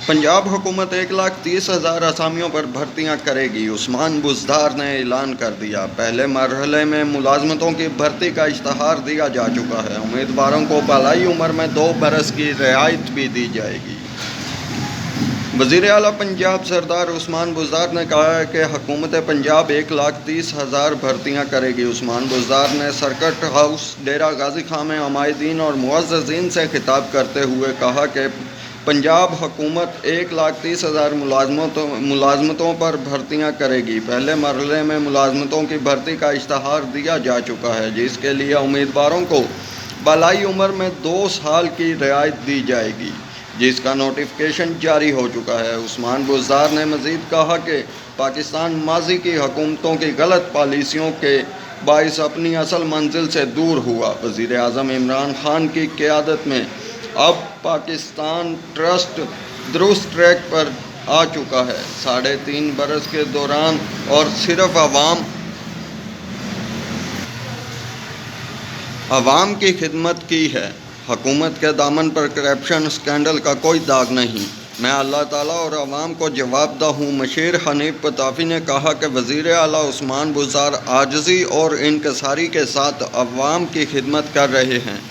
पंजाब हुकूमत 1,30,000 असामियों पर भर्तियां करेगी। उस्मान बुज़दार ने ऐलान कर दिया। पहले मरहले में मुलाजमतों की भर्ती का इश्तहार दिया जा चुका है। उम्मीदवारों को बालाई उम्र में 2 बरस की रियायत भी दी जाएगी। वज़ीर आला पंजाब सरदार उस्मान बुज़दार ने कहा है कि हुकूमत पंजाब 1,30,000 भर्तियां करेगी। उस्मान बुज़दार ने सर्किट हाउस डेरा गाजी खां में अमायदीन और मुअज़्ज़ज़ीन से खिताब करते हुए कहा कि पंजाब हुकूमत 1,30,000 मुलाजमतों पर भर्तियां करेगी। पहले मरहले में मुलाजमतों की भर्ती का इश्तहार दिया जा चुका है, जिसके लिए उम्मीदवारों को बालाई उम्र में 2 साल की रियायत दी जाएगी, जिसका नोटिफिकेशन जारी हो चुका है। उस्मान बुज़दार ने मज़ीद कहा कि पाकिस्तान माजी की हुकूमतों की गलत पॉलिसियों के बाइस अपनी असल मंजिल से दूर हुआ। वज़ीर आज़म इमरान खान की क़यादत में अब पाकिस्तान ट्रस्ट दुरुस्त ट्रैक पर आ चुका है। 3.5 बरस के दौरान और सिर्फ अवाम की खिदमत की है। हुकूमत के दामन पर करप्शन स्कैंडल का कोई दाग नहीं। मैं अल्लाह ताला और अवाम को जवाबदा हूँ। मशीर हनीफ पताफी ने कहा कि वज़ीर आला उस्मान बुज़दार आजिज़ी और इनकसारी के साथ अवाम की खिदमत कर रहे हैं।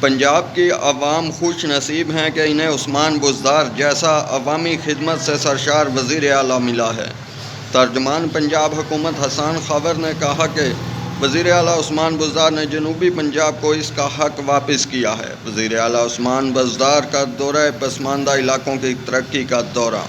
पंजाब की अवाम खुश नसीब हैं कि इन्हें उस्मान बुज़दार जैसा अवामी खिदमत से सरशार वज़ीर आला मिला है। तर्जुमान पंजाब हुकूमत हसन खबर ने कहा कि वज़ीर आला उस्मान बुज़दार ने जनूबी पंजाब को इसका हक़ वापस किया है। वज़ीर आला उस्मान बुज़दार का दौरा पसमानदा इलाकों की तरक्की का दौरा।